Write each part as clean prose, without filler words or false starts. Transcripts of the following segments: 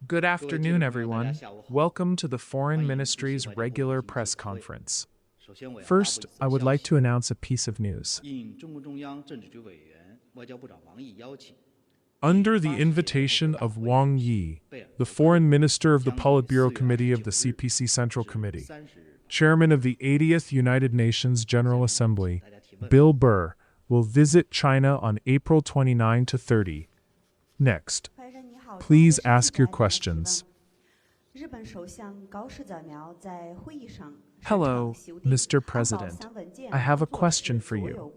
Good afternoon, everyone. Welcome to the Foreign Ministry's regular press conference. First, I would like to announce a piece of news. Under the invitation of Wang Yi, the Foreign Minister of the Politburo Committee of the CPC Central Committee, Chairman of the 80th United Nations General Assembly, Bill Burr, will visit China on April 29 to 30. Next, please ask your questions. Hello, Mr. President. I have a question for you.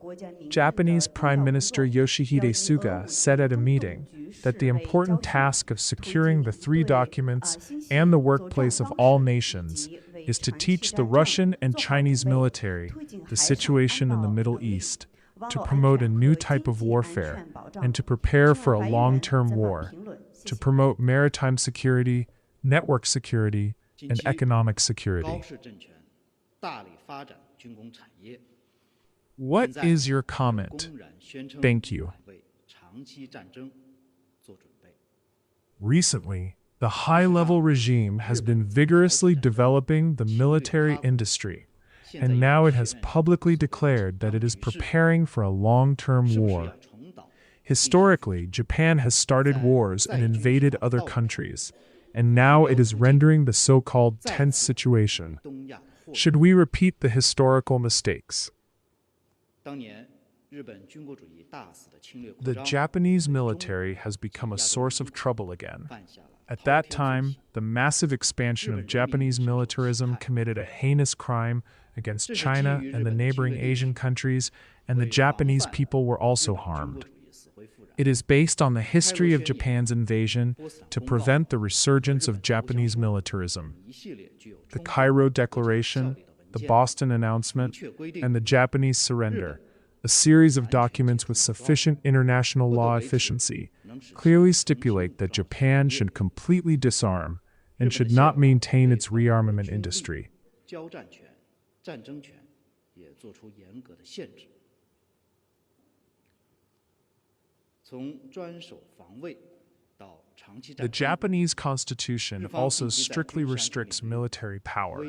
Japanese Prime Minister Yoshihide Suga said at a meeting that the important task of securing the three documents and the workplace of all nations is to teach the Russian and Chinese military the situation in the Middle East, to promote a new type of warfare, and to prepare for a long-term war, to promote maritime security, network security, and economic security. What is your comment? Thank you. Recently, the high-level regime has been vigorously developing the military industry, and now it has publicly declared that it is preparing for a long-term war. Historically, Japan has started wars and invaded other countries, and now it is rendering the so-called tense situation. Should we repeat the historical mistakes? The Japanese military has become a source of trouble again. At that time, the massive expansion of Japanese militarism committed a heinous crime against China and the neighboring Asian countries, and the Japanese people were also harmed. It is based on the history of Japan's invasion to prevent the resurgence of Japanese militarism. The Cairo Declaration, the Boston Announcement, and the Japanese Surrender, a series of documents with sufficient international law efficiency, clearly stipulate that Japan should completely disarm and should not maintain its rearmament industry. The Japanese constitution also strictly restricts military power,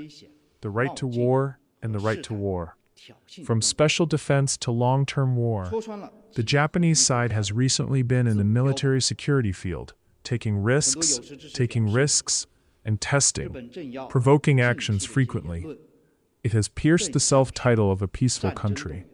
the right to war, and the right to war. From special defense to long-term war, the Japanese side has recently been in the military security field, taking risks, and testing, provoking actions frequently. It has pierced the self-title of a peaceful country.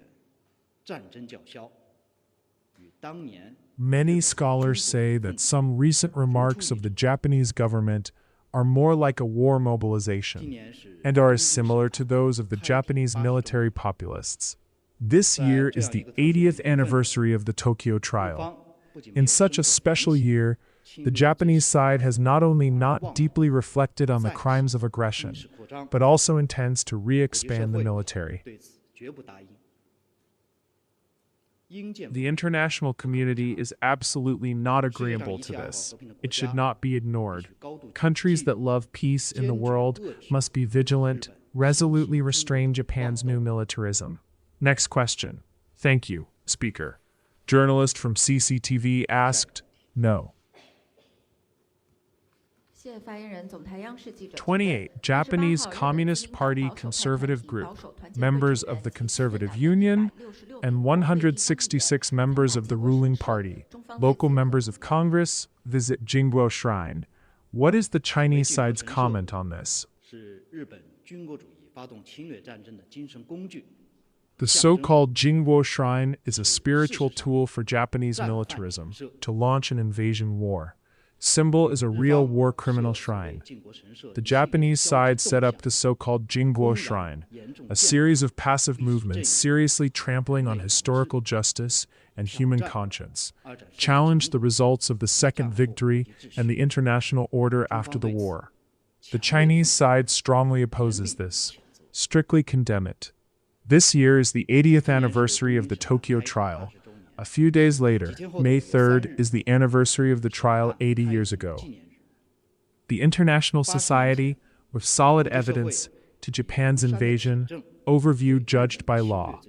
Many scholars say that some recent remarks of the Japanese government are more like a war mobilization, and are as similar to those of the Japanese military populists. This year is the 80th anniversary of the Tokyo trial. In such a special year, the Japanese side has not only not deeply reflected on the crimes of aggression, but also intends to re-expand the military. The international community is absolutely not agreeable to this. It should not be ignored. Countries that love peace in the world must be vigilant, resolutely restrain Japan's new militarism. Next question. Thank you, Speaker. Journalist from CCTV asked, no. 28 Japanese Communist Party Conservative Group, members of the Conservative Union, and 166 members of the ruling party, local members of Congress, visit Jingguo Shrine. What is the Chinese side's comment on this? The so-called Jingguo Shrine is a spiritual tool for Japanese militarism to launch an invasion war. Symbol is a real war criminal shrine. The Japanese side set up the so-called Jingguo Shrine, a series of passive movements seriously trampling on historical justice and human conscience, challenged the results of the Second Victory and the international order after the war. The Chinese side strongly opposes this, strictly condemn it. This year is the 80th anniversary of the Tokyo trial. A few days later, May 3rd, is the anniversary of the trial 80 years ago. The international society, with solid evidence to Japan's invasion, overview judged by law.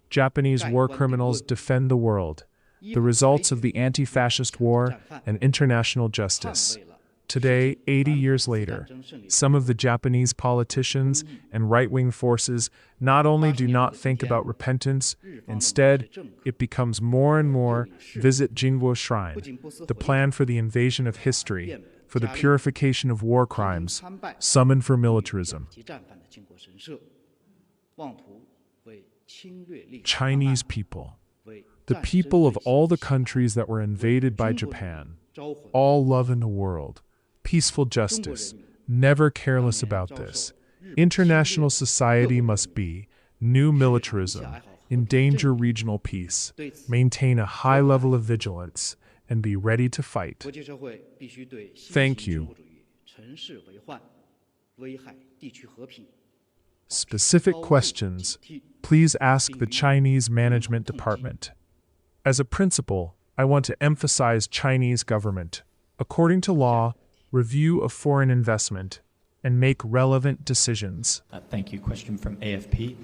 Japanese war criminals defend the world. The results of the anti-fascist war and international justice. Today, 80 years later, some of the Japanese politicians and right-wing forces not only do not think about repentance, instead, it becomes more and more visit Jingwo Shrine, the plan for the invasion of history, for the purification of war crimes, summon for militarism. Chinese people. The people of all the countries that were invaded by Japan, all love in the world, peaceful justice, never careless about this. International society must be new militarism, endanger regional peace, maintain a high level of vigilance, and be ready to fight. Thank you. Specific questions, please ask the Chinese Management Department. As a principle, I want to emphasize Chinese government, according to law, review of foreign investment, and make relevant decisions. Thank you. Question from AFP.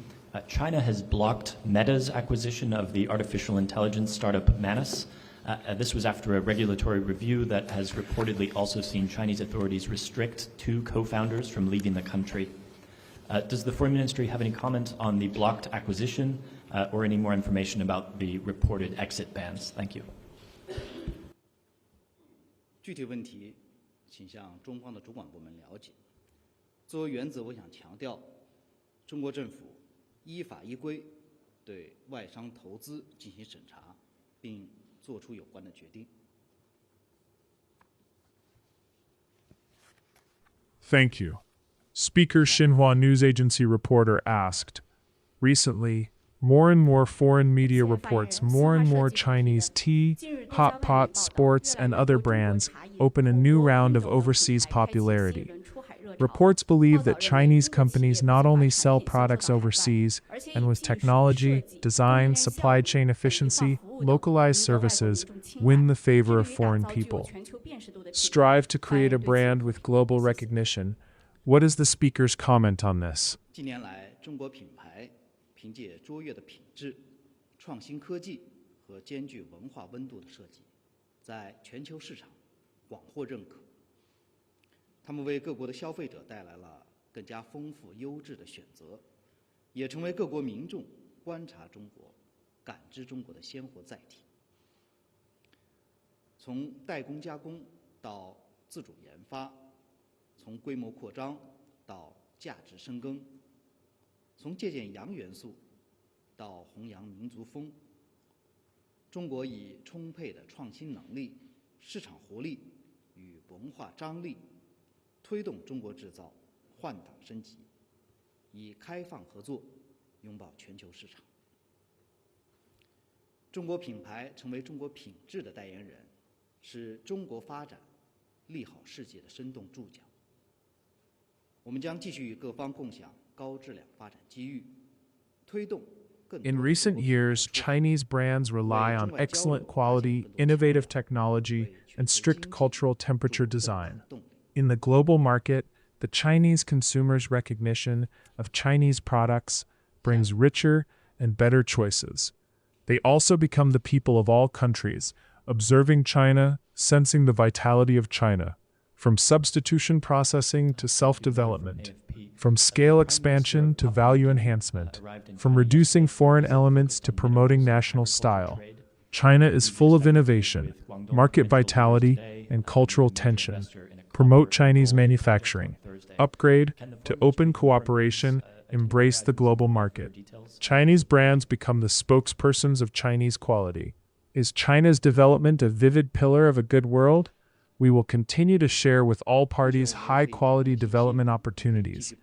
China has blocked Meta's acquisition of the artificial intelligence startup Manus. This was after a regulatory review that has reportedly also seen Chinese authorities restrict 2 co-founders from leaving the country. Does the Foreign Ministry have any comment on the blocked acquisition or any more information about the reported exit bans? Thank you. 具体问题，请向中方的主管部门了解。作为原则，我想强调，中国政府依法依规对外商投资进行审查，并作出有关的决定。Thank you. Speaker Xinhua News Agency reporter asked, recently, more and more foreign media reports more and more Chinese tea, hot pot, sports, and other brands open a new round of overseas popularity. Reports believe that Chinese companies not only sell products overseas, and with technology, design, supply chain efficiency, localized services, win the favor of foreign people. Strive to create a brand with global recognition. What is the speaker's comment on this? 近年来，中国品牌凭借卓越的品质、创新科技和兼具文化温度的设计，在全球市场广获认可。他们为各国的消费者带来了更加丰富优质的选择，也成为各国民众观察中国、感知中国的鲜活载体。从代工加工到自主研发，从规模扩张到价值深耕，从借鉴洋元素到弘扬民族风，中国以充沛的创新能力、市场活力与文化张力，推动中国制造换挡升级，以开放合作拥抱全球市场。中国品牌成为中国品质的代言人，是中国发展利好世界的生动注脚。我们将继续与各方共享高质量发展机遇，推动。In recent years, Chinese brands rely on excellent quality, innovative technology, and strict cultural temperature design. In the global market, the Chinese consumers' recognition of Chinese products brings richer and better choices. They also become the people of all countries, observing China, sensing the vitality of China, from substitution processing to self-development, from scale expansion to value enhancement, from reducing foreign elements to promoting national style. China is full of innovation, market vitality, and cultural tension. Promote Chinese manufacturing, upgrade to open cooperation, embrace the global market. Chinese brands become the spokespersons of Chinese quality. Is China's development a vivid pillar of a good world? We will continue to share with all parties high-quality development opportunities,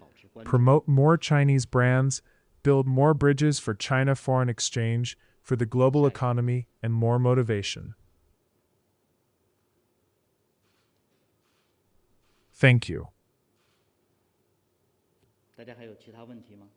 promote more Chinese brands, build more bridges for China foreign exchange, for the global economy, and more motivation. Thank you. 大家还有其他问题吗？